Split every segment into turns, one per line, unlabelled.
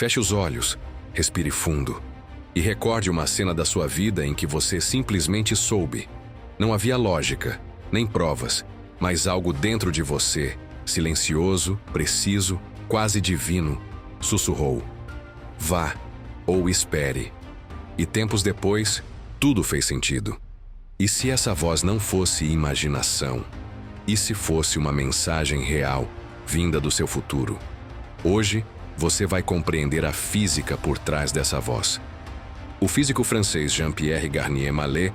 Feche os olhos, respire fundo e recorde uma cena da sua vida em que você simplesmente soube. Não havia lógica, nem provas, mas algo dentro de você, silencioso, preciso, quase divino, sussurrou: vá ou espere. E tempos depois, tudo fez sentido. E se essa voz não fosse imaginação? E se fosse uma mensagem real, vinda do seu futuro? Hoje, você vai compreender a física por trás dessa voz. O físico francês Jean-Pierre Garnier Mallet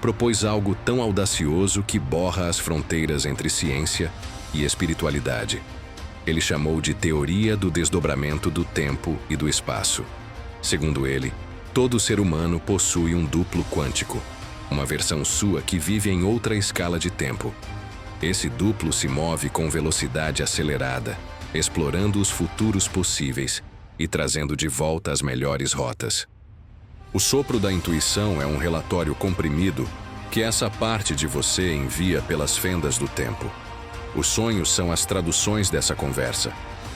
propôs algo tão audacioso que borra as fronteiras entre ciência e espiritualidade. Ele chamou de teoria do desdobramento do tempo e do espaço. Segundo ele, todo ser humano possui um duplo quântico, uma versão sua que vive em outra escala de tempo. Esse duplo se move com velocidade acelerada, explorando os futuros possíveis e trazendo de volta as melhores rotas. O sopro da intuição é um relatório comprimido que essa parte de você envia pelas fendas do tempo. Os sonhos são as traduções dessa conversa.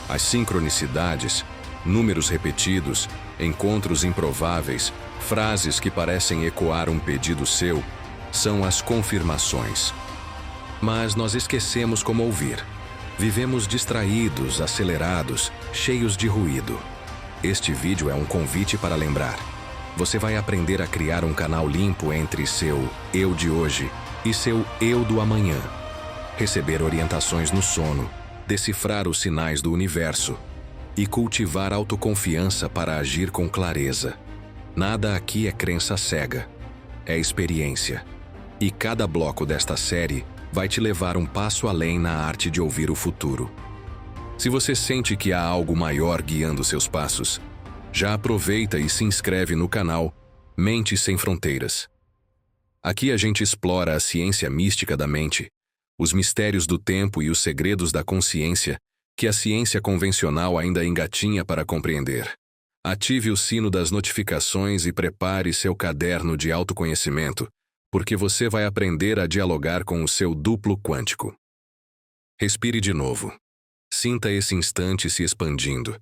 As sincronicidades, números repetidos, encontros improváveis, frases que parecem ecoar um pedido seu, são as confirmações. Mas nós esquecemos como ouvir. Vivemos distraídos, acelerados, cheios de ruído. Este vídeo é um convite para lembrar. Você vai aprender a criar um canal limpo entre seu eu de hoje e seu eu do amanhã. Receber orientações no sono, decifrar os sinais do universo e cultivar autoconfiança para agir com clareza. Nada aqui é crença cega, é experiência. E cada bloco desta série vai te levar um passo além na arte de ouvir o futuro. Se você sente que há algo maior guiando seus passos, já aproveita e se inscreve no canal Mente Sem Fronteiras. Aqui a gente explora a ciência mística da mente, os mistérios do tempo e os segredos da consciência que a ciência convencional ainda engatinha para compreender. Ative o sino das notificações e prepare seu caderno de autoconhecimento, porque você vai aprender a dialogar com o seu duplo quântico. Respire de novo. Sinta esse instante se expandindo.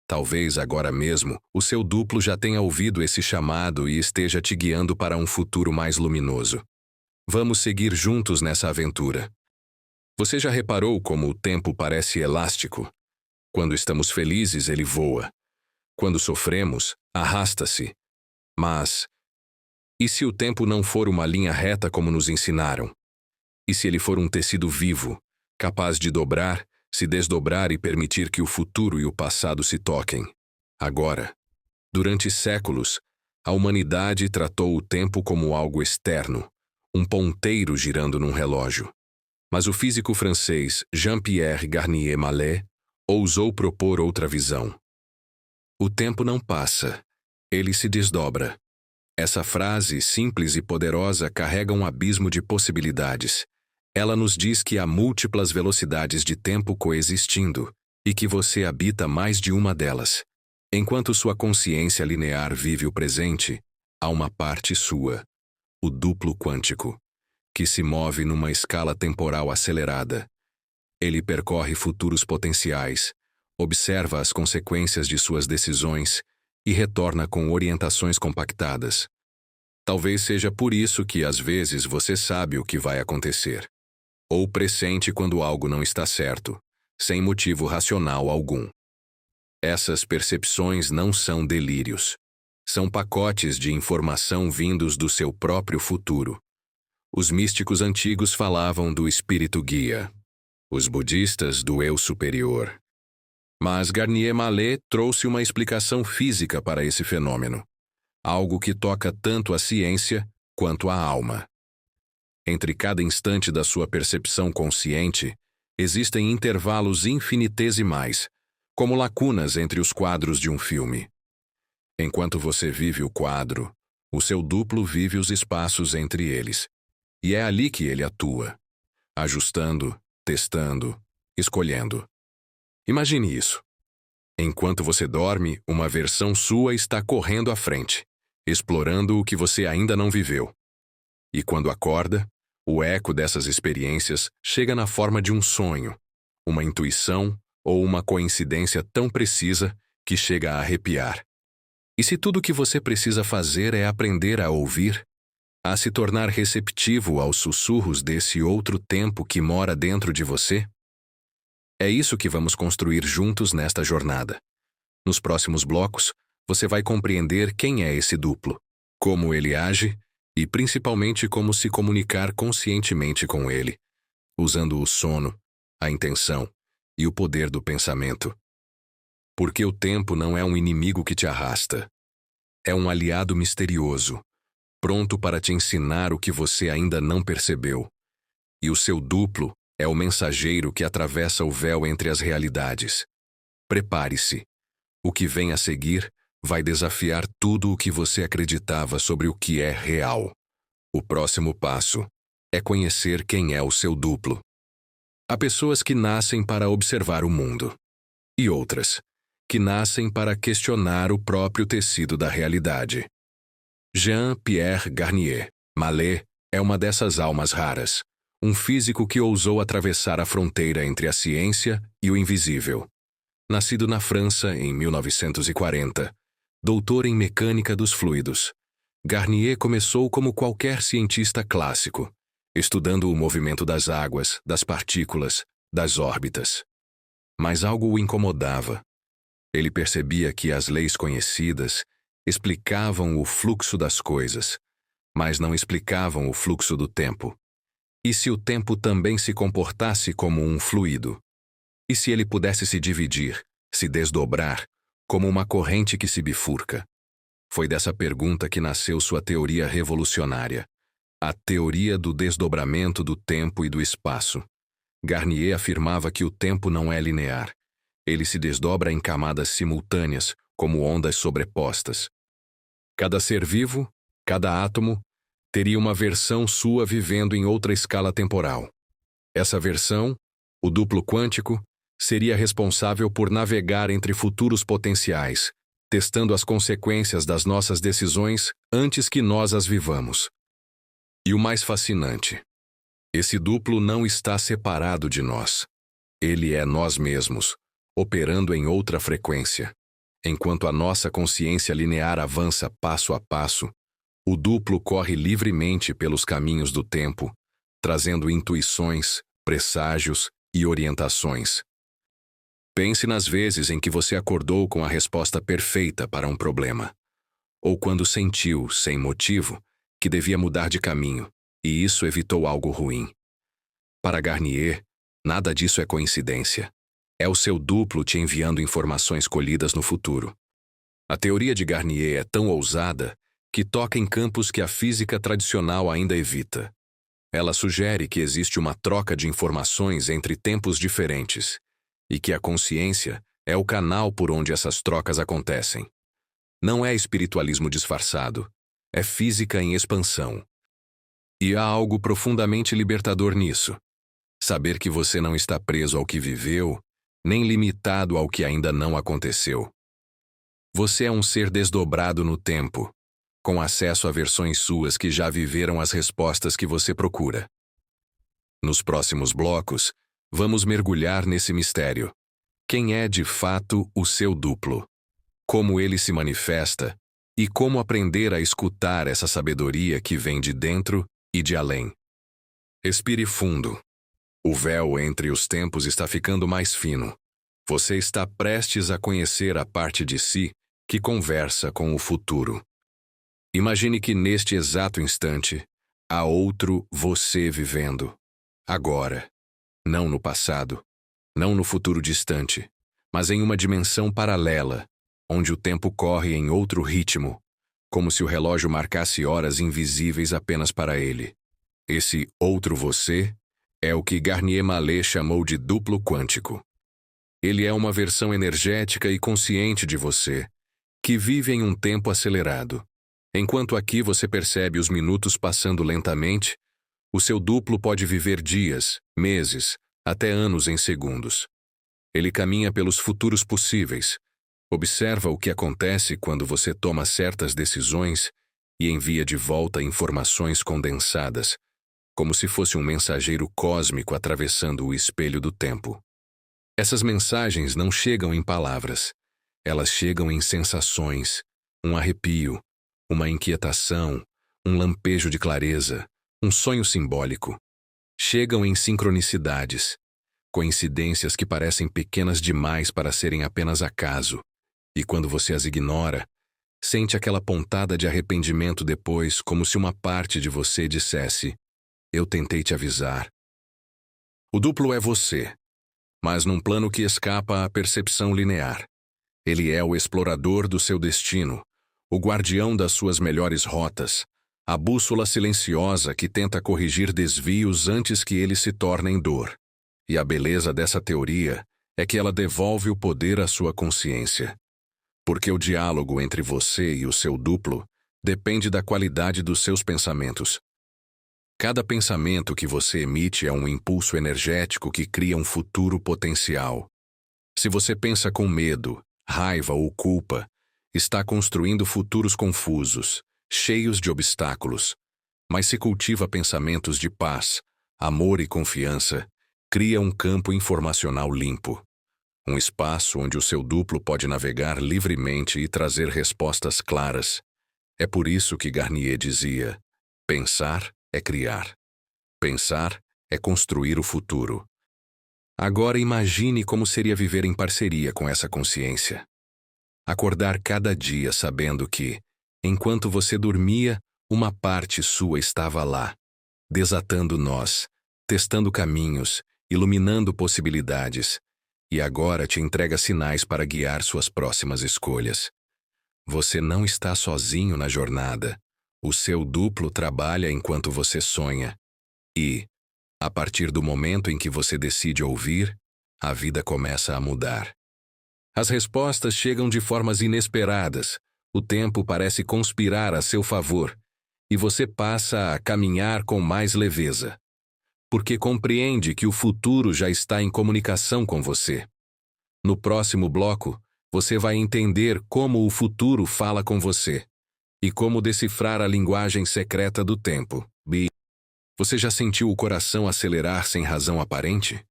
Talvez agora mesmo o seu duplo já tenha ouvido esse chamado e esteja te guiando para um futuro mais luminoso. Vamos seguir juntos nessa aventura. Você já reparou como o tempo parece elástico? Quando estamos felizes, ele voa. Quando sofremos, arrasta-se. Mas e se o tempo não for uma linha reta como nos ensinaram? E se ele for um tecido vivo, capaz de dobrar, se desdobrar e permitir que o futuro e o passado se toquem? Agora, durante séculos, a humanidade tratou o tempo como algo externo, um ponteiro girando num relógio. Mas o físico francês Jean-Pierre Garnier Mallet ousou propor outra visão. O tempo não passa, ele se desdobra. Essa frase, simples e poderosa, carrega um abismo de possibilidades. Ela nos diz que há múltiplas velocidades de tempo coexistindo e que você habita mais de uma delas. Enquanto sua consciência linear vive o presente, há uma parte sua, o duplo quântico, que se move numa escala temporal acelerada. Ele percorre futuros potenciais, observa as consequências de suas decisões e retorna com orientações compactadas. Talvez seja por isso que às vezes você sabe o que vai acontecer, ou pressente quando algo não está certo, sem motivo racional algum. Essas percepções não são delírios. São pacotes de informação vindos do seu próprio futuro. Os místicos antigos falavam do espírito guia, os budistas do eu superior. Mas Garnier Mallet trouxe uma explicação física para esse fenômeno, algo que toca tanto a ciência quanto a alma. Entre cada instante da sua percepção consciente, existem intervalos infinitesimais, como lacunas entre os quadros de um filme. Enquanto você vive o quadro, o seu duplo vive os espaços entre eles. E é ali que ele atua, ajustando, testando, escolhendo. Imagine isso. Enquanto você dorme, uma versão sua está correndo à frente, explorando o que você ainda não viveu. E quando acorda, o eco dessas experiências chega na forma de um sonho, uma intuição ou uma coincidência tão precisa que chega a arrepiar. E se tudo o que você precisa fazer é aprender a ouvir, a se tornar receptivo aos sussurros desse outro tempo que mora dentro de você? É isso que vamos construir juntos nesta jornada. Nos próximos blocos, você vai compreender quem é esse duplo, como ele age e principalmente como se comunicar conscientemente com ele, usando o sono, a intenção e o poder do pensamento. Porque o tempo não é um inimigo que te arrasta. É um aliado misterioso, pronto para te ensinar o que você ainda não percebeu. E o seu duplo é o mensageiro que atravessa o véu entre as realidades. Prepare-se. O que vem a seguir vai desafiar tudo o que você acreditava sobre o que é real. O próximo passo é conhecer quem é o seu duplo. Há pessoas que nascem para observar o mundo, e outras que nascem para questionar o próprio tecido da realidade. Jean-Pierre Garnier Mallet é uma dessas almas raras, um físico que ousou atravessar a fronteira entre a ciência e o invisível. Nascido na França em 1940, doutor em mecânica dos fluidos, Garnier começou como qualquer cientista clássico, estudando o movimento das águas, das partículas, das órbitas. Mas algo o incomodava. Ele percebia que as leis conhecidas explicavam o fluxo das coisas, mas não explicavam o fluxo do tempo. E se o tempo também se comportasse como um fluido? E se ele pudesse se dividir, se desdobrar, como uma corrente que se bifurca? Foi dessa pergunta que nasceu sua teoria revolucionária, a teoria do desdobramento do tempo e do espaço. Garnier afirmava que o tempo não é linear. Ele se desdobra em camadas simultâneas, como ondas sobrepostas. Cada ser vivo, cada átomo, teria uma versão sua vivendo em outra escala temporal. Essa versão, o duplo quântico, seria responsável por navegar entre futuros potenciais, testando as consequências das nossas decisões antes que nós as vivamos. E o mais fascinante, esse duplo não está separado de nós. Ele é nós mesmos, operando em outra frequência. Enquanto a nossa consciência linear avança passo a passo, o duplo corre livremente pelos caminhos do tempo, trazendo intuições, presságios e orientações. Pense nas vezes em que você acordou com a resposta perfeita para um problema, ou quando sentiu, sem motivo, que devia mudar de caminho, e isso evitou algo ruim. Para Garnier, nada disso é coincidência. É o seu duplo te enviando informações colhidas no futuro. A teoria de Garnier é tão ousada que toca em campos que a física tradicional ainda evita. Ela sugere que existe uma troca de informações entre tempos diferentes e que a consciência é o canal por onde essas trocas acontecem. Não é espiritualismo disfarçado, é física em expansão. E há algo profundamente libertador nisso. Saber que você não está preso ao que viveu, nem limitado ao que ainda não aconteceu. Você é um ser desdobrado no tempo, com acesso a versões suas que já viveram as respostas que você procura. Nos próximos blocos, vamos mergulhar nesse mistério. Quem é de fato o seu duplo? Como ele se manifesta e como aprender a escutar essa sabedoria que vem de dentro e de além. Respire fundo. O véu entre os tempos está ficando mais fino. Você está prestes a conhecer a parte de si que conversa com o futuro. Imagine que neste exato instante há outro você vivendo. Agora. Não no passado, não no futuro distante, mas em uma dimensão paralela, onde o tempo corre em outro ritmo, como se o relógio marcasse horas invisíveis apenas para ele. Esse outro você é o que Garnier Mallet chamou de duplo quântico. Ele é uma versão energética e consciente de você, que vive em um tempo acelerado. Enquanto aqui você percebe os minutos passando lentamente, o seu duplo pode viver dias, meses, até anos em segundos. Ele caminha pelos futuros possíveis, observa o que acontece quando você toma certas decisões e envia de volta informações condensadas, como se fosse um mensageiro cósmico atravessando o espelho do tempo. Essas mensagens não chegam em palavras. Elas chegam em sensações, um arrepio, uma inquietação, um lampejo de clareza, um sonho simbólico. Chegam em sincronicidades, coincidências que parecem pequenas demais para serem apenas acaso, e quando você as ignora, sente aquela pontada de arrependimento depois, como se uma parte de você dissesse: eu tentei te avisar. O duplo é você, mas num plano que escapa à percepção linear. Ele é o explorador do seu destino, o guardião das suas melhores rotas, a bússola silenciosa que tenta corrigir desvios antes que eles se tornem dor. E a beleza dessa teoria é que ela devolve o poder à sua consciência. Porque o diálogo entre você e o seu duplo depende da qualidade dos seus pensamentos. Cada pensamento que você emite é um impulso energético que cria um futuro potencial. Se você pensa com medo, raiva ou culpa, está construindo futuros confusos, cheios de obstáculos. Mas se cultiva pensamentos de paz, amor e confiança, cria um campo informacional limpo. Um espaço onde o seu duplo pode navegar livremente e trazer respostas claras. É por isso que Garnier dizia: pensar é criar. Pensar é construir o futuro. Agora imagine como seria viver em parceria com essa consciência. Acordar cada dia sabendo que, enquanto você dormia, uma parte sua estava lá, desatando nós, testando caminhos, iluminando possibilidades, e agora te entrega sinais para guiar suas próximas escolhas. Você não está sozinho na jornada. O seu duplo trabalha enquanto você sonha. E, a partir do momento em que você decide ouvir, a vida começa a mudar. As respostas chegam de formas inesperadas, o tempo parece conspirar a seu favor, e você passa a caminhar com mais leveza. Porque compreende que o futuro já está em comunicação com você. No próximo bloco, você vai entender como o futuro fala com você e como decifrar a linguagem secreta do tempo. Você já sentiu o coração acelerar sem razão aparente?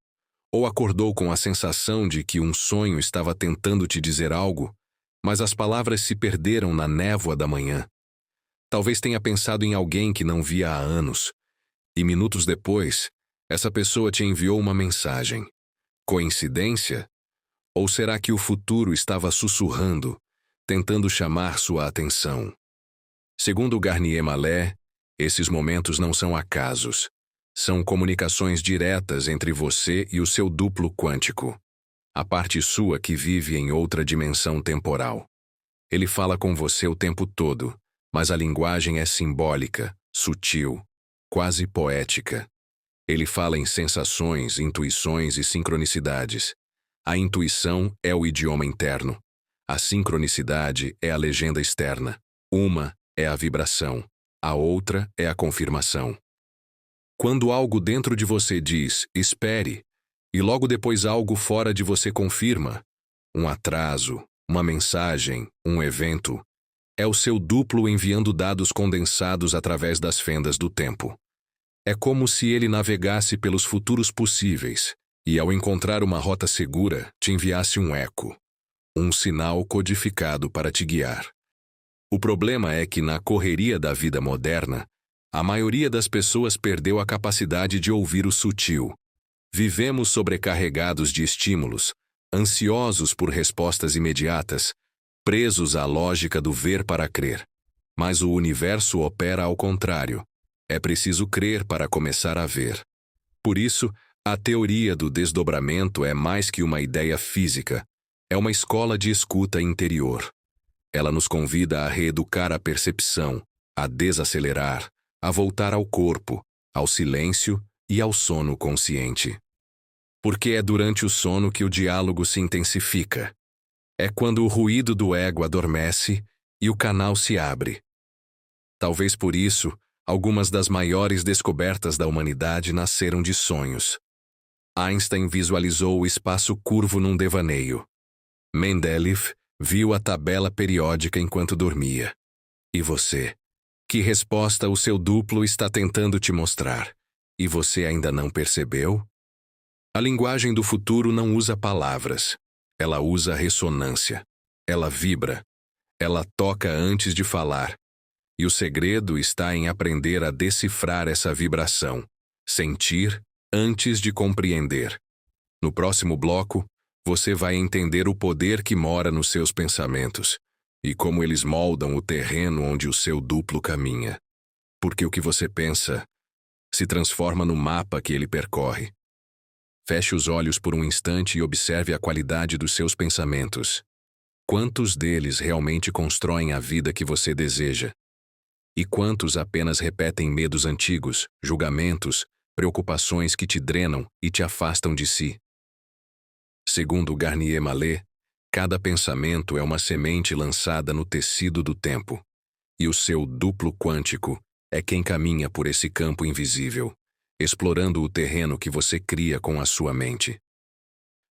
Ou acordou com a sensação de que um sonho estava tentando te dizer algo, mas as palavras se perderam na névoa da manhã? Talvez tenha pensado em alguém que não via há anos, e minutos depois, essa pessoa te enviou uma mensagem. Coincidência? Ou será que o futuro estava sussurrando, tentando chamar sua atenção? Segundo Garnier Mallet, esses momentos não são acasos. São comunicações diretas entre você e o seu duplo quântico, a parte sua que vive em outra dimensão temporal. Ele fala com você o tempo todo, mas a linguagem é simbólica, sutil, quase poética. Ele fala em sensações, intuições e sincronicidades. A intuição é o idioma interno. A sincronicidade é a legenda externa. Uma é a vibração, a outra é a confirmação. Quando algo dentro de você diz, espere, e logo depois algo fora de você confirma, um atraso, uma mensagem, um evento, é o seu duplo enviando dados condensados através das fendas do tempo. É como se ele navegasse pelos futuros possíveis e, ao encontrar uma rota segura, te enviasse um eco, um sinal codificado para te guiar. O problema é que, na correria da vida moderna, a maioria das pessoas perdeu a capacidade de ouvir o sutil. Vivemos sobrecarregados de estímulos, ansiosos por respostas imediatas, presos à lógica do ver para crer. Mas o universo opera ao contrário. É preciso crer para começar a ver. Por isso, a teoria do desdobramento é mais que uma ideia física. É uma escola de escuta interior. Ela nos convida a reeducar a percepção, a desacelerar, a voltar ao corpo, ao silêncio e ao sono consciente. Porque é durante o sono que o diálogo se intensifica. É quando o ruído do ego adormece e o canal se abre. Talvez por isso, algumas das maiores descobertas da humanidade nasceram de sonhos. Einstein visualizou o espaço curvo num devaneio. Mendeleev viu a tabela periódica enquanto dormia. E você? Que resposta o seu duplo está tentando te mostrar? E você ainda não percebeu? A linguagem do futuro não usa palavras. Ela usa ressonância. ela vibra, ela toca antes de falar. E o segredo está em aprender a decifrar essa vibração, sentir antes de compreender. No próximo bloco, você vai entender o poder que mora nos seus pensamentos e como eles moldam o terreno onde o seu duplo caminha. Porque o que você pensa se transforma no mapa que ele percorre. Feche os olhos por um instante e observe a qualidade dos seus pensamentos. Quantos deles realmente constroem a vida que você deseja? E quantos apenas repetem medos antigos, julgamentos, preocupações que te drenam e te afastam de si? Segundo Garnier Mallet, cada pensamento é uma semente lançada no tecido do tempo, e o seu duplo quântico é quem caminha por esse campo invisível, explorando o terreno que você cria com a sua mente.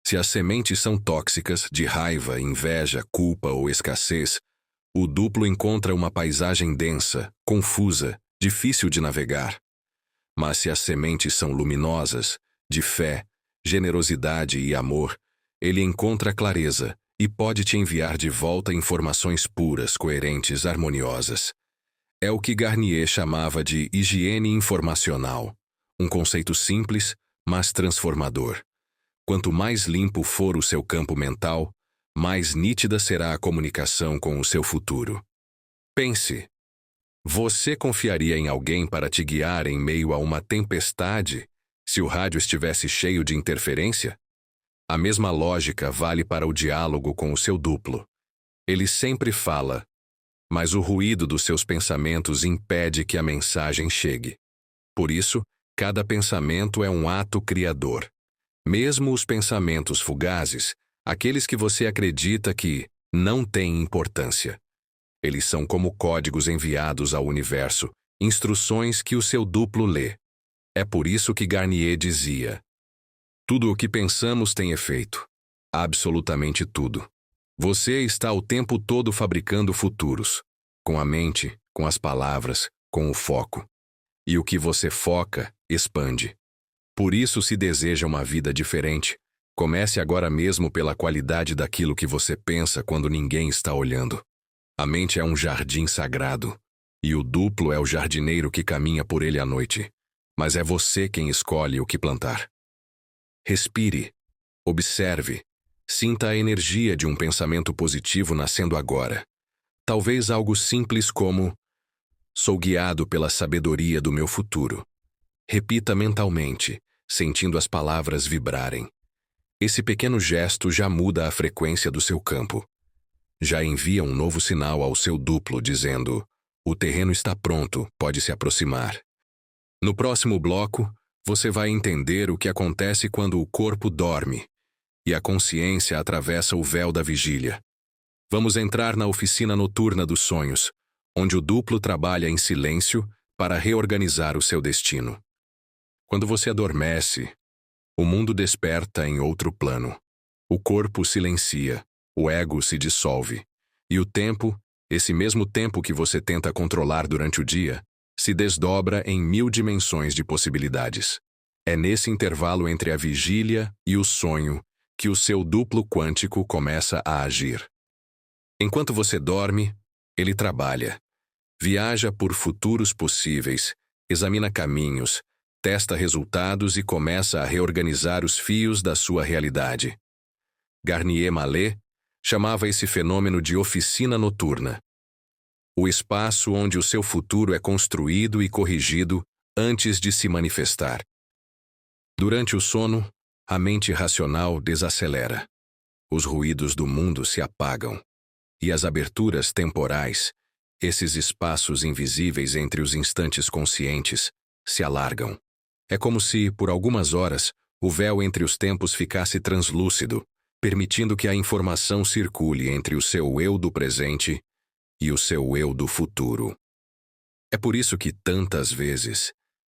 Se as sementes são tóxicas, de raiva, inveja, culpa ou escassez, o duplo encontra uma paisagem densa, confusa, difícil de navegar. Mas se as sementes são luminosas, de fé, generosidade e amor, ele encontra clareza e pode te enviar de volta informações puras, coerentes, harmoniosas. É o que Garnier chamava de higiene informacional, um conceito simples, mas transformador. Quanto mais limpo for o seu campo mental, mais nítida será a comunicação com o seu futuro. Pense. Você confiaria em alguém para te guiar em meio a uma tempestade se o rádio estivesse cheio de interferência? A mesma lógica vale para o diálogo com o seu duplo. Ele sempre fala, mas o ruído dos seus pensamentos impede que a mensagem chegue. Por isso, cada pensamento é um ato criador. Mesmo os pensamentos fugazes, aqueles que você acredita que não têm importância. Eles são como códigos enviados ao universo, instruções que o seu duplo lê. É por isso que Garnier dizia: tudo o que pensamos tem efeito. Absolutamente tudo. Você está o tempo todo fabricando futuros. Com a mente, com as palavras, com o foco. E o que você foca, expande. Por isso, se deseja uma vida diferente, comece agora mesmo pela qualidade daquilo que você pensa quando ninguém está olhando. A mente é um jardim sagrado, e o duplo é o jardineiro que caminha por ele à noite. Mas é você quem escolhe o que plantar. Respire, observe, sinta a energia de um pensamento positivo nascendo agora. Talvez algo simples como: sou guiado pela sabedoria do meu futuro. Repita mentalmente, sentindo as palavras vibrarem. Esse pequeno gesto já muda a frequência do seu campo. Já envia um novo sinal ao seu duplo dizendo: o terreno está pronto, pode se aproximar. No próximo bloco, você vai entender o que acontece quando o corpo dorme e a consciência atravessa o véu da vigília. Vamos entrar na oficina noturna dos sonhos, onde o duplo trabalha em silêncio para reorganizar o seu destino. Quando você adormece, o mundo desperta em outro plano. O corpo silencia, o ego se dissolve, e o tempo, esse mesmo tempo que você tenta controlar durante o dia, se desdobra em 1000 dimensões de possibilidades. É nesse intervalo entre a vigília e o sonho que o seu duplo quântico começa a agir. Enquanto você dorme, ele trabalha. Viaja por futuros possíveis, examina caminhos, testa resultados e começa a reorganizar os fios da sua realidade. Garnier Mallet chamava esse fenômeno de oficina noturna. O espaço onde o seu futuro é construído e corrigido antes de se manifestar. Durante o sono, a mente racional desacelera. Os ruídos do mundo se apagam. E as aberturas temporais, esses espaços invisíveis entre os instantes conscientes, se alargam. É como se, por algumas horas, o véu entre os tempos ficasse translúcido, permitindo que a informação circule entre o seu eu do presente e o seu eu do futuro. É por isso que, tantas vezes,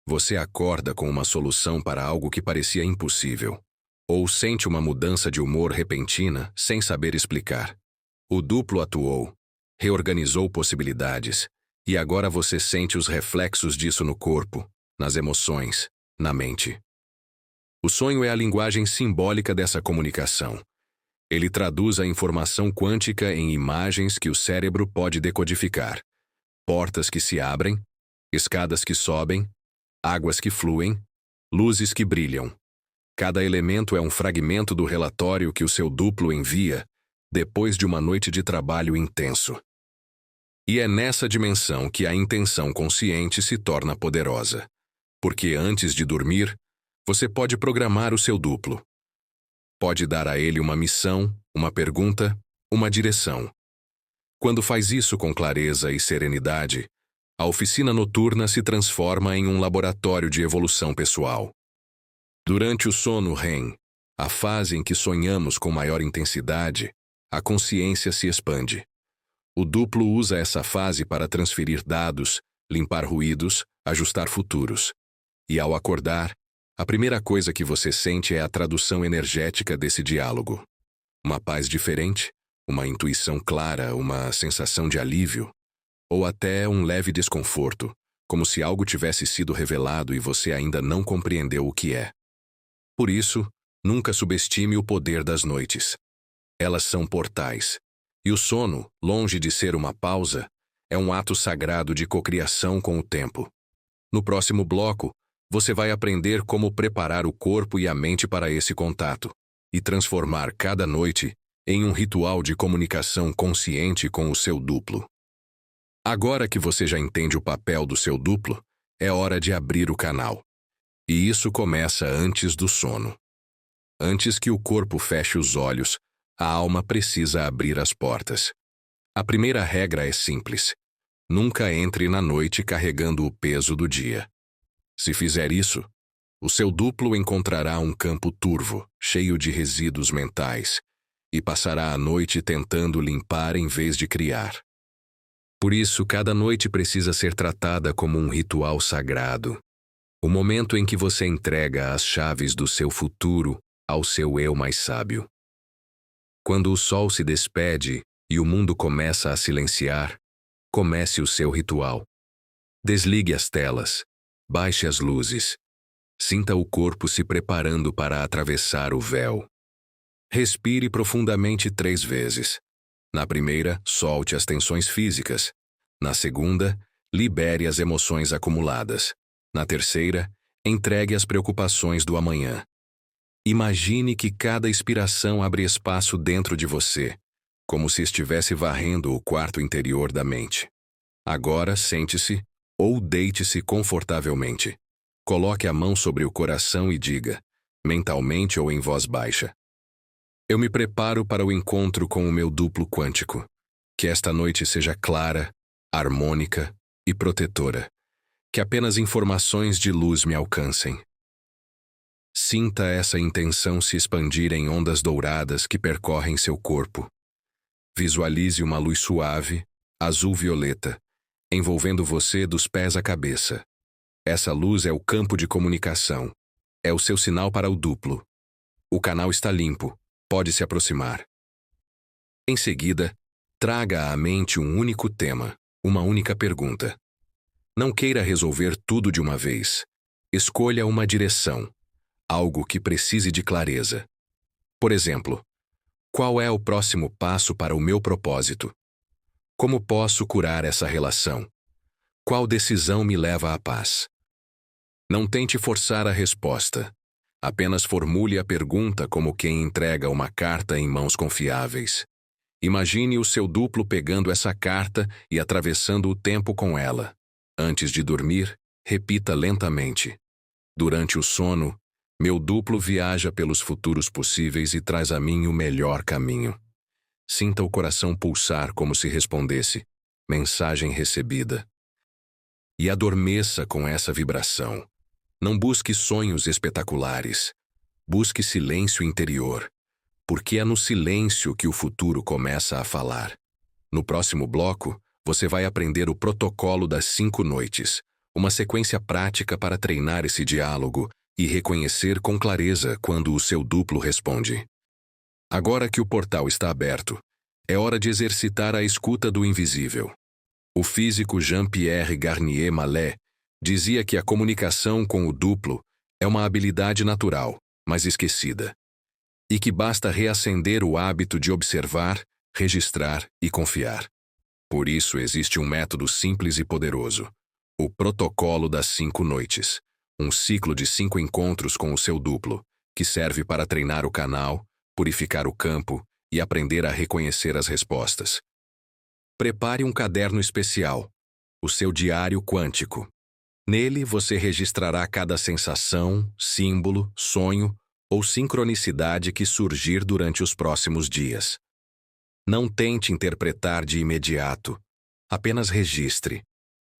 você acorda com uma solução para algo que parecia impossível, ou sente uma mudança de humor repentina sem saber explicar. O duplo atuou, reorganizou possibilidades, e agora você sente os reflexos disso no corpo, nas emoções, na mente. O sonho é a linguagem simbólica dessa comunicação. Ele traduz a informação quântica em imagens que o cérebro pode decodificar. Portas que se abrem, escadas que sobem, águas que fluem, luzes que brilham. Cada elemento é um fragmento do relatório que o seu duplo envia depois de uma noite de trabalho intenso. E é nessa dimensão que a intenção consciente se torna poderosa. Porque antes de dormir, você pode programar o seu duplo. Pode dar a ele uma missão, uma pergunta, uma direção. Quando faz isso com clareza e serenidade, a oficina noturna se transforma em um laboratório de evolução pessoal. Durante o sono REM, a fase em que sonhamos com maior intensidade, a consciência se expande. O duplo usa essa fase para transferir dados, limpar ruídos, ajustar futuros. E ao acordar, a primeira coisa que você sente é a tradução energética desse diálogo. Uma paz diferente, uma intuição clara, uma sensação de alívio, ou até um leve desconforto, como se algo tivesse sido revelado e você ainda não compreendeu o que é. Por isso, nunca subestime o poder das noites. Elas são portais. E o sono, longe de ser uma pausa, é um ato sagrado de cocriação com o tempo. No próximo bloco, você vai aprender como preparar o corpo e a mente para esse contato e transformar cada noite em um ritual de comunicação consciente com o seu duplo. Agora que você já entende o papel do seu duplo, é hora de abrir o canal. E isso começa antes do sono. Antes que o corpo feche os olhos, a alma precisa abrir as portas. A primeira regra é simples. Nunca entre na noite carregando o peso do dia. Se fizer isso, o seu duplo encontrará um campo turvo, cheio de resíduos mentais, e passará a noite tentando limpar em vez de criar. Por isso, cada noite precisa ser tratada como um ritual sagrado. O momento em que você entrega as chaves do seu futuro ao seu eu mais sábio. Quando o sol se despede e o mundo começa a silenciar, comece o seu ritual. Desligue as telas, baixe as luzes. Sinta o corpo se preparando para atravessar o véu. Respire profundamente 3 vezes. Na primeira, solte as tensões físicas. Na segunda, libere as emoções acumuladas. Na terceira, entregue as preocupações do amanhã. Imagine que cada expiração abre espaço dentro de você, como se estivesse varrendo o quarto interior da mente. Agora, sente-se ou deite-se confortavelmente. Coloque a mão sobre o coração e diga, mentalmente ou em voz baixa: eu me preparo para o encontro com o meu duplo quântico. Que esta noite seja clara, harmônica e protetora. Que apenas informações de luz me alcancem. Sinta essa intenção se expandir em ondas douradas que percorrem seu corpo. Visualize uma luz suave, azul-violeta, envolvendo você dos pés à cabeça. Essa luz é o campo de comunicação. É o seu sinal para o duplo. O canal está limpo. Pode se aproximar. Em seguida, traga à mente um único tema, uma única pergunta. Não queira resolver tudo de uma vez. Escolha uma direção. Algo que precise de clareza. Por exemplo, qual é o próximo passo para o meu propósito? Como posso curar essa relação? Qual decisão me leva à paz? Não tente forçar a resposta. Apenas formule a pergunta como quem entrega uma carta em mãos confiáveis. Imagine o seu duplo pegando essa carta e atravessando o tempo com ela. Antes de dormir, repita lentamente. Durante o sono, meu duplo viaja pelos futuros possíveis e traz a mim o melhor caminho. Sinta o coração pulsar como se respondesse, mensagem recebida. E adormeça com essa vibração. Não busque sonhos espetaculares. Busque silêncio interior. Porque é no silêncio que o futuro começa a falar. No próximo bloco, você vai aprender o protocolo das 5 noites, uma sequência prática para treinar esse diálogo e reconhecer com clareza quando o seu duplo responde. Agora que o portal está aberto, é hora de exercitar a escuta do invisível. O físico Jean-Pierre Garnier Mallet dizia que a comunicação com o duplo é uma habilidade natural, mas esquecida. e que basta reacender o hábito de observar, registrar e confiar. Por isso existe um método simples e poderoso: o Protocolo das 5 Noites, um ciclo de 5 encontros com o seu duplo, que serve para treinar o canal, purificar o campo e aprender a reconhecer as respostas. Prepare um caderno especial, o seu diário quântico. Nele você registrará cada sensação, símbolo, sonho ou sincronicidade que surgir durante os próximos dias. Não tente interpretar de imediato, apenas registre.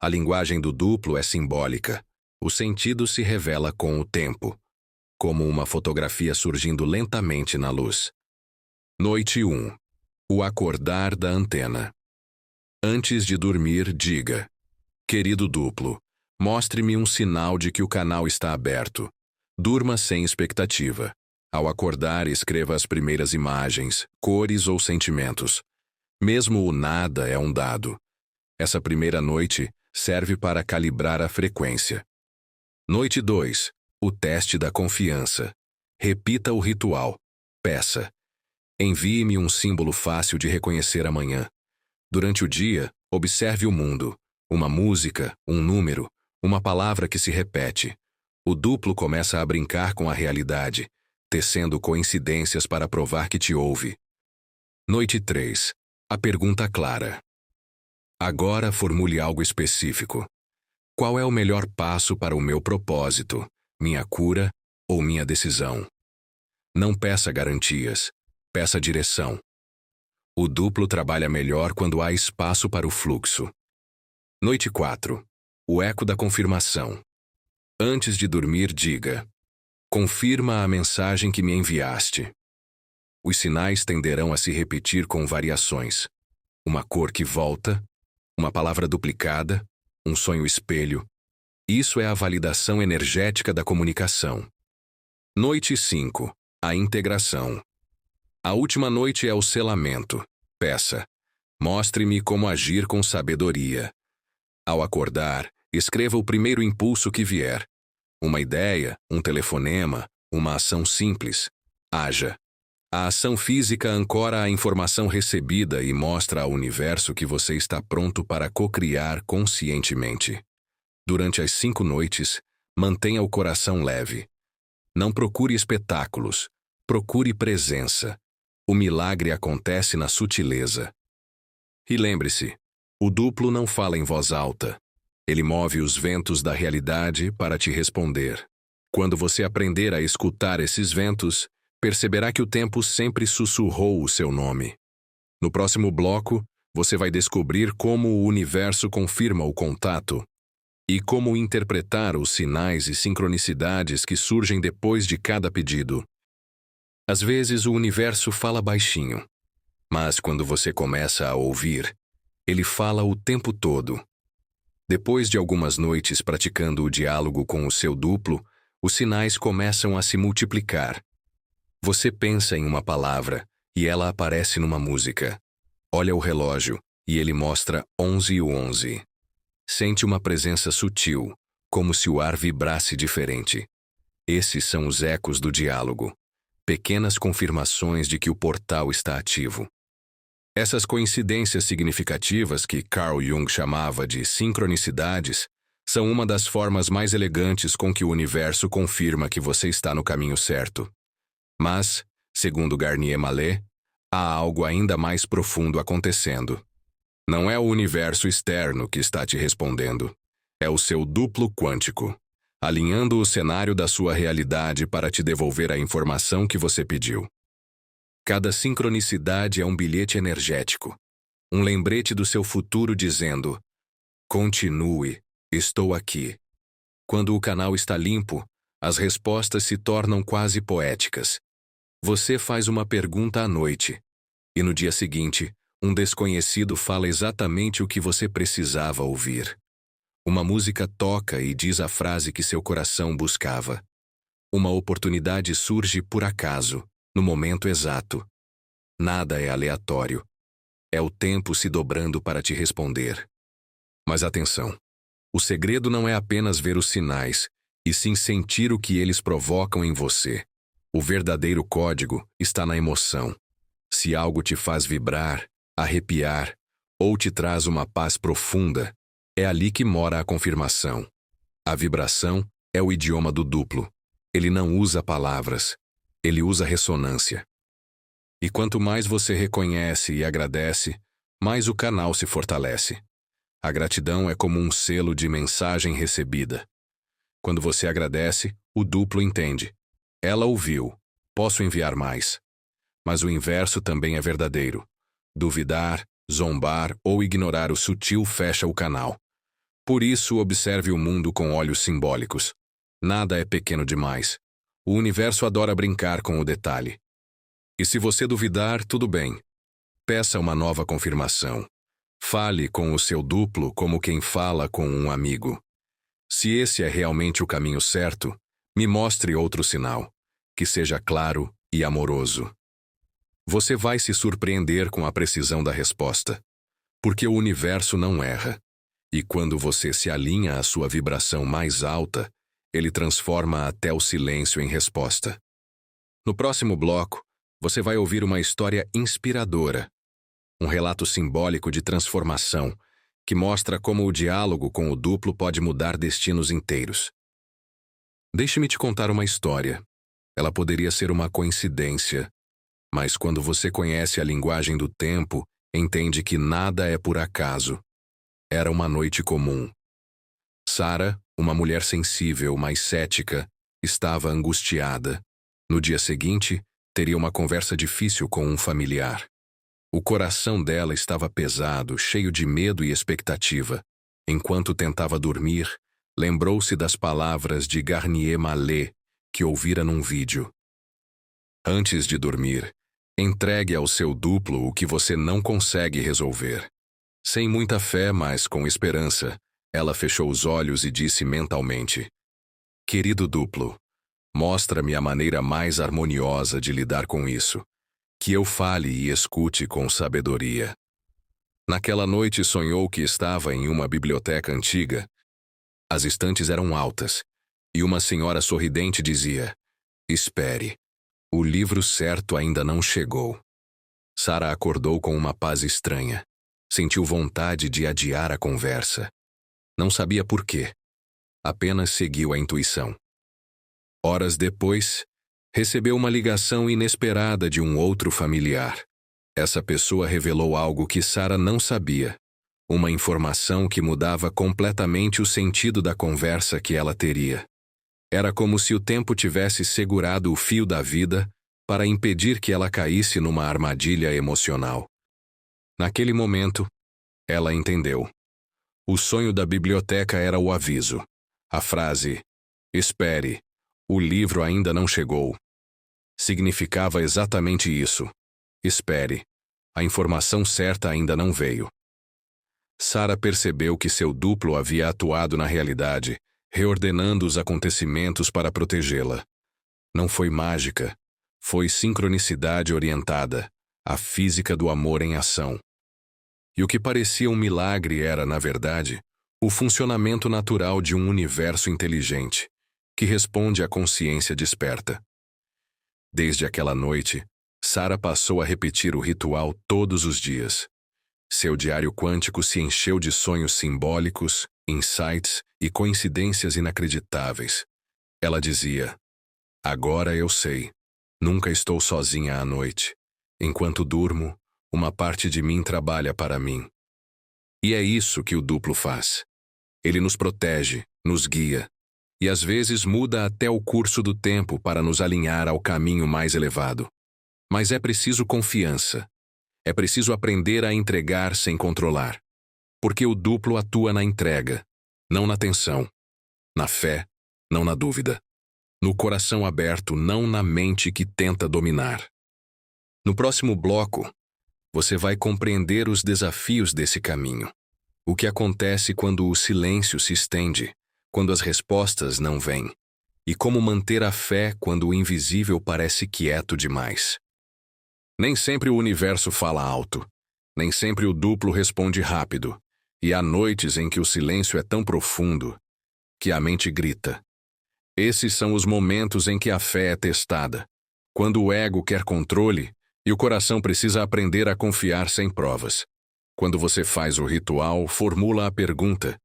A linguagem do duplo é simbólica, o sentido se revela com o tempo, como uma fotografia surgindo lentamente na luz. Noite 1. O acordar da antena. Antes de dormir, diga: querido duplo, mostre-me um sinal de que o canal está aberto. Durma sem expectativa. Ao acordar, escreva as primeiras imagens, cores ou sentimentos. Mesmo o nada é um dado. Essa primeira noite serve para calibrar a frequência. Noite 2. O teste da confiança. Repita o ritual. Peça: envie-me um símbolo fácil de reconhecer amanhã. Durante o dia, observe o mundo. Uma música, um número, uma palavra que se repete. O duplo começa a brincar com a realidade, tecendo coincidências para provar que te ouve. Noite 3. A pergunta clara. Agora formule algo específico. Qual é o melhor passo para o meu propósito, minha cura ou minha decisão? Não peça garantias, peça direção. O duplo trabalha melhor quando há espaço para o fluxo. Noite 4. O eco da confirmação. Antes de dormir, diga: confirma a mensagem que me enviaste. Os sinais tenderão a se repetir com variações. Uma cor que volta, uma palavra duplicada, um sonho espelho. Isso é a validação energética da comunicação. Noite 5. A integração. A última noite é o selamento. Peça: mostre-me como agir com sabedoria. Ao acordar, escreva o primeiro impulso que vier. Uma ideia, um telefonema, uma ação simples. Haja. A ação física ancora a informação recebida e mostra ao universo que você está pronto para cocriar conscientemente. Durante as 5 noites, mantenha o coração leve. Não procure espetáculos, procure presença. O milagre acontece na sutileza. E lembre-se, o duplo não fala em voz alta. Ele move os ventos da realidade para te responder. Quando você aprender a escutar esses ventos, perceberá que o tempo sempre sussurrou o seu nome. No próximo bloco, você vai descobrir como o universo confirma o contato e como interpretar os sinais e sincronicidades que surgem depois de cada pedido. Às vezes o universo fala baixinho, mas quando você começa a ouvir, ele fala o tempo todo. Depois de algumas noites praticando o diálogo com o seu duplo, os sinais começam a se multiplicar. Você pensa em uma palavra e ela aparece numa música. Olha o relógio e ele mostra 11:11. Sente uma presença sutil, como se o ar vibrasse diferente. Esses são os ecos do diálogo, pequenas confirmações de que o portal está ativo. Essas coincidências significativas, que Carl Jung chamava de sincronicidades, são uma das formas mais elegantes com que o universo confirma que você está no caminho certo. Mas, segundo Garnier Mallet, há algo ainda mais profundo acontecendo. Não é o universo externo que está te respondendo. É o seu duplo quântico, alinhando o cenário da sua realidade para te devolver a informação que você pediu. Cada sincronicidade é um bilhete energético, um lembrete do seu futuro dizendo: continue, estou aqui. Quando o canal está limpo, as respostas se tornam quase poéticas. Você faz uma pergunta à noite, e no dia seguinte, um desconhecido fala exatamente o que você precisava ouvir. Uma música toca e diz a frase que seu coração buscava. Uma oportunidade surge por acaso, no momento exato. Nada é aleatório. É o tempo se dobrando para te responder. Mas atenção, o segredo não é apenas ver os sinais, e sim sentir o que eles provocam em você. O verdadeiro código está na emoção. Se algo te faz vibrar, arrepiar ou te traz uma paz profunda, é ali que mora a confirmação. A vibração é o idioma do duplo. Ele não usa palavras, ele usa ressonância. E quanto mais você reconhece e agradece, mais o canal se fortalece. A gratidão é como um selo de mensagem recebida. Quando você agradece, o duplo entende. Ela ouviu. Posso enviar mais. Mas o inverso também é verdadeiro. Duvidar, zombar ou ignorar o sutil fecha o canal. Por isso, observe o mundo com olhos simbólicos. Nada é pequeno demais. O universo adora brincar com o detalhe. E se você duvidar, tudo bem. Peça uma nova confirmação. Fale com o seu duplo como quem fala com um amigo. Se esse é realmente o caminho certo, me mostre outro sinal, que seja claro e amoroso. Você vai se surpreender com a precisão da resposta, porque o universo não erra. E quando você se alinha à sua vibração mais alta, ele transforma até o silêncio em resposta. No próximo bloco, você vai ouvir uma história inspiradora, um relato simbólico de transformação, que mostra como o diálogo com o duplo pode mudar destinos inteiros. Deixe-me te contar uma história. Ela poderia ser uma coincidência, mas quando você conhece a linguagem do tempo, entende que nada é por acaso. Era uma noite comum. Sara, uma mulher sensível, mas cética, estava angustiada. No dia seguinte, teria uma conversa difícil com um familiar. O coração dela estava pesado, cheio de medo e expectativa. Enquanto tentava dormir, lembrou-se das palavras de Garnier Mallet, que ouvira num vídeo. Antes de dormir, entregue ao seu duplo o que você não consegue resolver. Sem muita fé, mas com esperança, ela fechou os olhos e disse mentalmente: Querido duplo, mostra-me a maneira mais harmoniosa de lidar com isso. Que eu fale e escute com sabedoria. Naquela noite sonhou que estava em uma biblioteca antiga. As estantes eram altas, e uma senhora sorridente dizia: Espere, o livro certo ainda não chegou. Sara acordou com uma paz estranha. Sentiu vontade de adiar a conversa. Não sabia por quê. Apenas seguiu a intuição. Horas depois, recebeu uma ligação inesperada de um outro familiar. Essa pessoa revelou algo que Sara não sabia. Uma informação que mudava completamente o sentido da conversa que ela teria. Era como se o tempo tivesse segurado o fio da vida para impedir que ela caísse numa armadilha emocional. Naquele momento, ela entendeu. O sonho da biblioteca era o aviso. A frase, espere, o livro ainda não chegou, significava exatamente isso. Espere, a informação certa ainda não veio. Sara percebeu que seu duplo havia atuado na realidade, reordenando os acontecimentos para protegê-la. Não foi mágica, foi sincronicidade orientada, a física do amor em ação. E o que parecia um milagre era, na verdade, o funcionamento natural de um universo inteligente, que responde à consciência desperta. Desde aquela noite, Sara passou a repetir o ritual todos os dias. Seu diário quântico se encheu de sonhos simbólicos, insights e coincidências inacreditáveis. Ela dizia: Agora eu sei, nunca estou sozinha à noite. Enquanto durmo, uma parte de mim trabalha para mim. E é isso que o duplo faz. Ele nos protege, nos guia, e às vezes muda até o curso do tempo para nos alinhar ao caminho mais elevado. Mas é preciso confiança. É preciso aprender a entregar sem controlar. Porque o duplo atua na entrega, não na tensão. Na fé, não na dúvida. No coração aberto, não na mente que tenta dominar. No próximo bloco, você vai compreender os desafios desse caminho. O que acontece quando o silêncio se estende, quando as respostas não vêm. E como manter a fé quando o invisível parece quieto demais. Nem sempre o universo fala alto. Nem sempre o duplo responde rápido. E há noites em que o silêncio é tão profundo que a mente grita. Esses são os momentos em que a fé é testada. Quando o ego quer controle e o coração precisa aprender a confiar sem provas. Quando você faz o ritual, formula a pergunta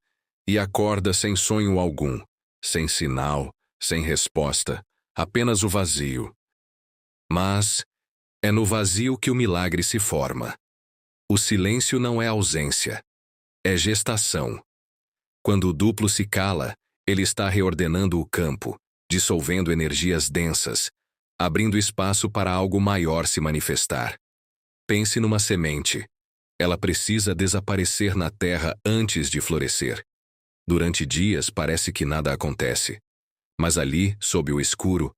e acorda sem sonho algum, sem sinal, sem resposta, apenas o vazio. Mas é no vazio que o milagre se forma. O silêncio não é ausência, é gestação. Quando o duplo se cala, ele está reordenando o campo, dissolvendo energias densas, abrindo espaço para algo maior se manifestar. Pense numa semente. Ela precisa desaparecer na terra antes de florescer. Durante dias parece que nada acontece. Mas ali, sob o escuro,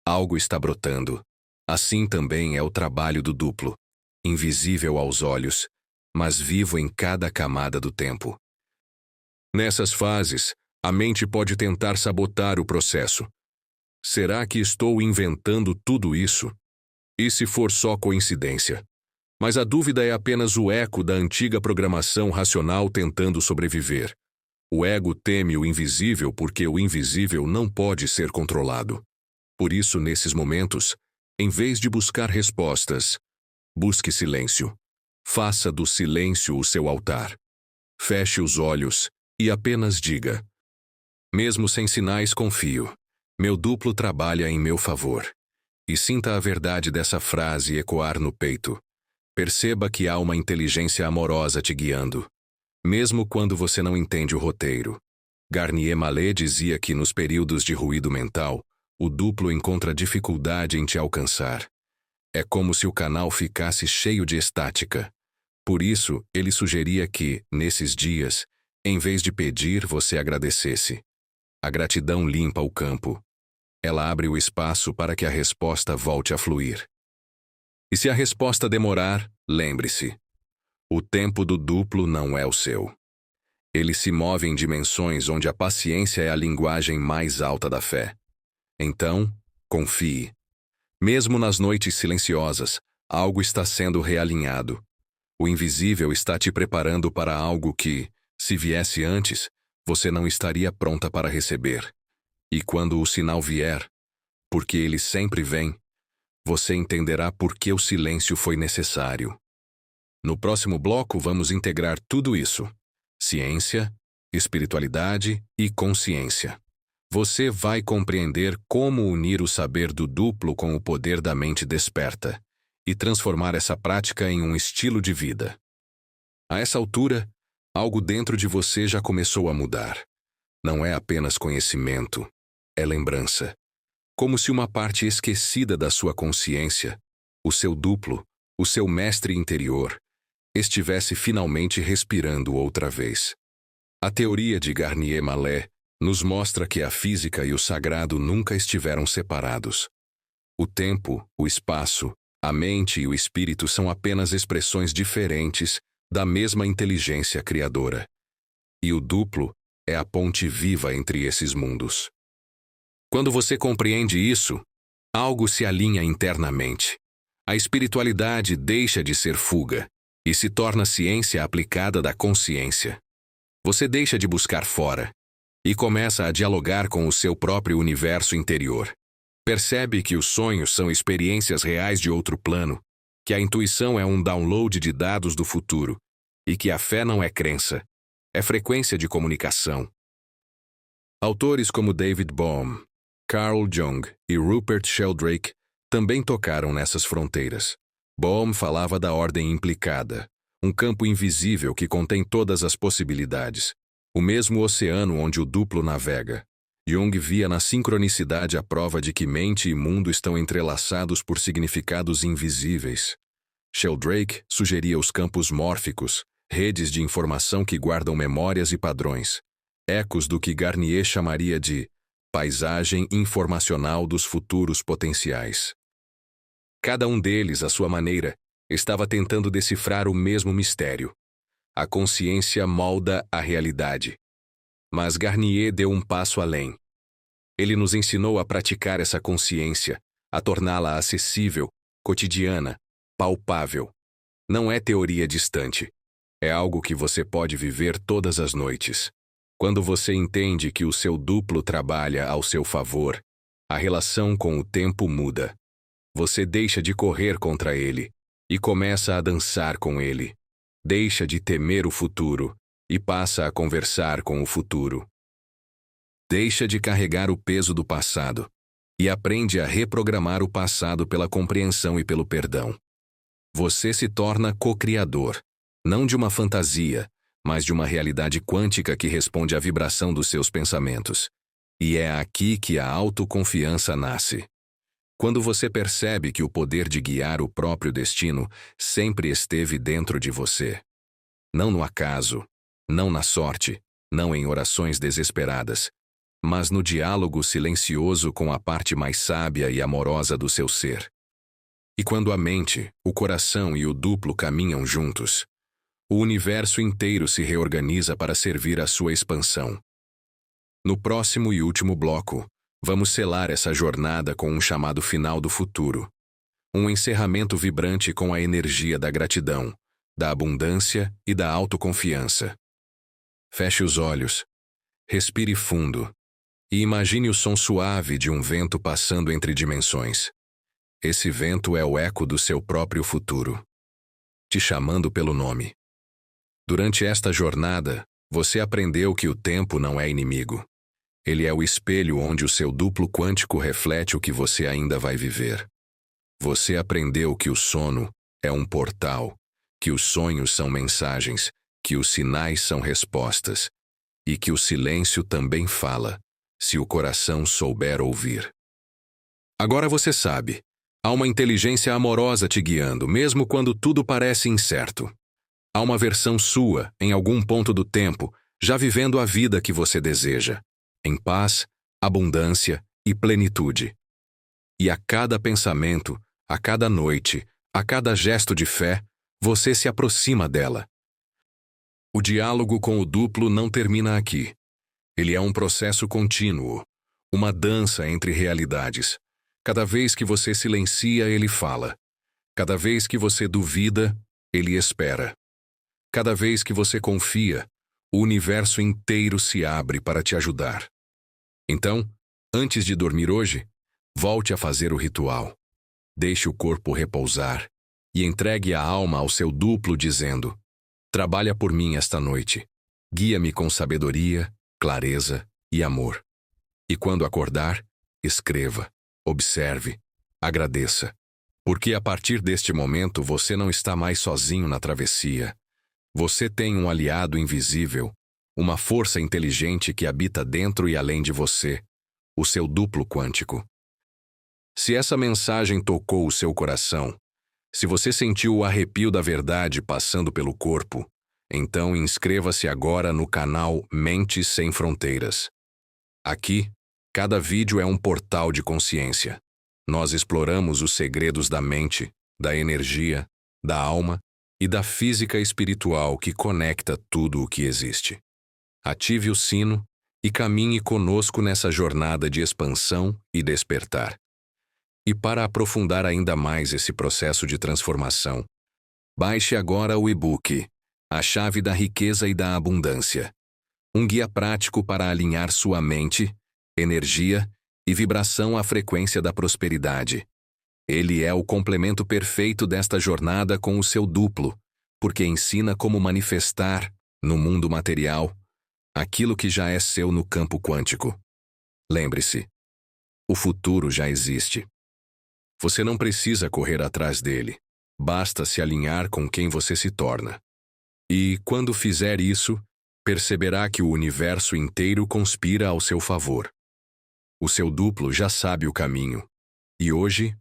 algo está brotando. Assim também é o trabalho do duplo, invisível aos olhos, mas vivo em cada camada do tempo. Nessas fases, a mente pode tentar sabotar o processo. Será que estou inventando tudo isso? E se for só coincidência? Mas a dúvida é apenas o eco da antiga programação racional tentando sobreviver. O ego teme o invisível porque o invisível não pode ser controlado. Por isso, nesses momentos, em vez de buscar respostas, busque silêncio. Faça do silêncio o seu altar. Feche os olhos e apenas diga: mesmo sem sinais, confio. Meu duplo trabalha em meu favor. E sinta a verdade dessa frase ecoar no peito. Perceba que há uma inteligência amorosa te guiando, mesmo quando você não entende o roteiro. Garnier Mallet dizia que nos períodos de ruído mental, o duplo encontra dificuldade em te alcançar. É como se o canal ficasse cheio de estática. Por isso, ele sugeria que, nesses dias, em vez de pedir, você agradecesse. A gratidão limpa o campo. Ela abre o espaço para que a resposta volte a fluir. E se a resposta demorar, lembre-se: o tempo do duplo não é o seu. Ele se move em dimensões onde a paciência é a linguagem mais alta da fé. Então, confie. Mesmo nas noites silenciosas, algo está sendo realinhado. O invisível está te preparando para algo que, se viesse antes, você não estaria pronta para receber. E quando o sinal vier, porque ele sempre vem, você entenderá por que o silêncio foi necessário. No próximo bloco, vamos integrar tudo isso: ciência, espiritualidade e consciência. Você vai compreender como unir o saber do duplo com o poder da mente desperta e transformar essa prática em um estilo de vida. A essa altura, algo dentro de você já começou a mudar. Não é apenas conhecimento, é lembrança. Como se uma parte esquecida da sua consciência, o seu duplo, o seu mestre interior, estivesse finalmente respirando outra vez. A teoria de Garnier Mallet nos mostra que a física e o sagrado nunca estiveram separados. O tempo, o espaço, a mente e o espírito são apenas expressões diferentes da mesma inteligência criadora. E o duplo é a ponte viva entre esses mundos. Quando você compreende isso, algo se alinha internamente. A espiritualidade deixa de ser fuga e se torna ciência aplicada da consciência. Você deixa de buscar fora e começa a dialogar com o seu próprio universo interior. Percebe que os sonhos são experiências reais de outro plano, que a intuição é um download de dados do futuro e que a fé não é crença, é frequência de comunicação. Autores como David Bohm, Carl Jung e Rupert Sheldrake também tocaram nessas fronteiras. Bohm falava da ordem implicada, um campo invisível que contém todas as possibilidades, o mesmo oceano onde o duplo navega. Jung via na sincronicidade a prova de que mente e mundo estão entrelaçados por significados invisíveis. Sheldrake sugeria os campos mórficos, redes de informação que guardam memórias e padrões, ecos do que Garnier chamaria de paisagem informacional dos futuros potenciais. Cada um deles, à sua maneira, estava tentando decifrar o mesmo mistério. A consciência molda a realidade. Mas Garnier deu um passo além. Ele nos ensinou a praticar essa consciência, a torná-la acessível, cotidiana, palpável. Não é teoria distante. É algo que você pode viver todas as noites. Quando você entende que o seu duplo trabalha ao seu favor, a relação com o tempo muda. Você deixa de correr contra ele e começa a dançar com ele. Deixa de temer o futuro e passa a conversar com o futuro. Deixa de carregar o peso do passado e aprende a reprogramar o passado pela compreensão e pelo perdão. Você se torna co-criador, não de uma fantasia, mas de uma realidade quântica que responde à vibração dos seus pensamentos. E é aqui que a autoconfiança nasce. Quando você percebe que o poder de guiar o próprio destino sempre esteve dentro de você. Não no acaso, não na sorte, não em orações desesperadas, mas no diálogo silencioso com a parte mais sábia e amorosa do seu ser. E quando a mente, o coração e o duplo caminham juntos, o universo inteiro se reorganiza para servir à sua expansão. No próximo e último bloco, vamos selar essa jornada com um chamado final do futuro. Um encerramento vibrante com a energia da gratidão, da abundância e da autoconfiança. Feche os olhos, respire fundo e imagine o som suave de um vento passando entre dimensões. Esse vento é o eco do seu próprio futuro, te chamando pelo nome. Durante esta jornada, você aprendeu que o tempo não é inimigo. Ele é o espelho onde o seu duplo quântico reflete o que você ainda vai viver. Você aprendeu que o sono é um portal, que os sonhos são mensagens, que os sinais são respostas, e que o silêncio também fala, se o coração souber ouvir. Agora você sabe, há uma inteligência amorosa te guiando, mesmo quando tudo parece incerto. Há uma versão sua, em algum ponto do tempo, já vivendo a vida que você deseja, em paz, abundância e plenitude. E a cada pensamento, a cada noite, a cada gesto de fé, você se aproxima dela. O diálogo com o duplo não termina aqui. Ele é um processo contínuo, uma dança entre realidades. Cada vez que você silencia, ele fala. Cada vez que você duvida, ele espera. Cada vez que você confia, o universo inteiro se abre para te ajudar. Então, antes de dormir hoje, volte a fazer o ritual. Deixe o corpo repousar e entregue a alma ao seu duplo dizendo: trabalha por mim esta noite. Guia-me com sabedoria, clareza e amor. E quando acordar, escreva, observe, agradeça. Porque a partir deste momento você não está mais sozinho na travessia. Você tem um aliado invisível, uma força inteligente que habita dentro e além de você, o seu duplo quântico. Se essa mensagem tocou o seu coração, se você sentiu o arrepio da verdade passando pelo corpo, então inscreva-se agora no canal Mentes Sem Fronteiras. Aqui, cada vídeo é um portal de consciência. Nós exploramos os segredos da mente, da energia, da alma e da física espiritual que conecta tudo o que existe. Ative o sino e caminhe conosco nessa jornada de expansão e despertar. E para aprofundar ainda mais esse processo de transformação, baixe agora o e-book A Chave da Riqueza e da Abundância, um guia prático para alinhar sua mente, energia e vibração à frequência da prosperidade. Ele é o complemento perfeito desta jornada com o seu duplo, porque ensina como manifestar, no mundo material, aquilo que já é seu no campo quântico. Lembre-se, o futuro já existe. Você não precisa correr atrás dele, basta se alinhar com quem você se torna. E, quando fizer isso, perceberá que o universo inteiro conspira ao seu favor. O seu duplo já sabe o caminho, e hoje,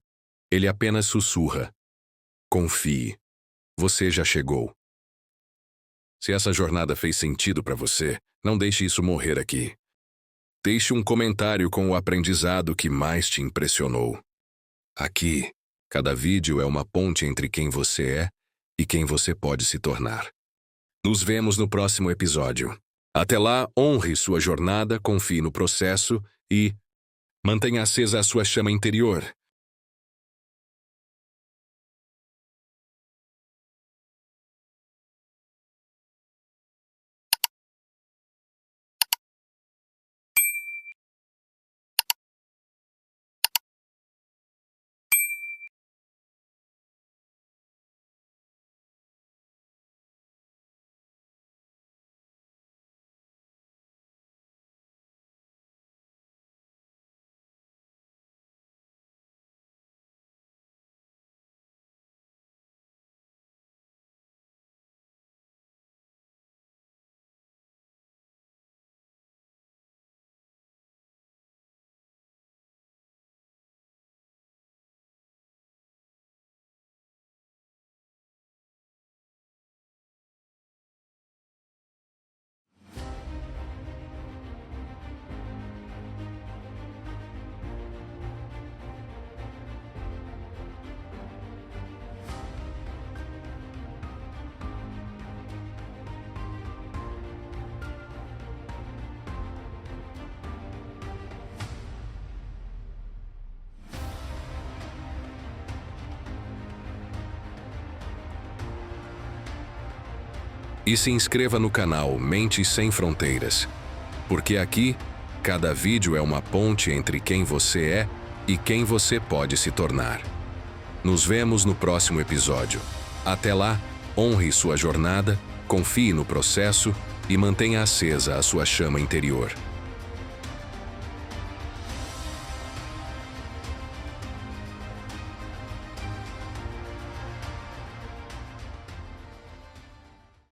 ele apenas sussurra: confie, você já chegou. Se essa jornada fez sentido para você, não deixe isso morrer aqui. Deixe um comentário com o aprendizado que mais te impressionou. Aqui, cada vídeo é uma ponte entre quem você é e quem você pode se tornar. Nos vemos no próximo episódio. Até lá, honre sua jornada, confie no processo e mantenha acesa a sua chama interior. E se inscreva no canal Mentes Sem Fronteiras, porque aqui, cada vídeo é uma ponte entre quem você é e quem você pode se tornar. Nos vemos no próximo episódio. Até lá, honre sua jornada, confie no processo e mantenha acesa a sua chama interior.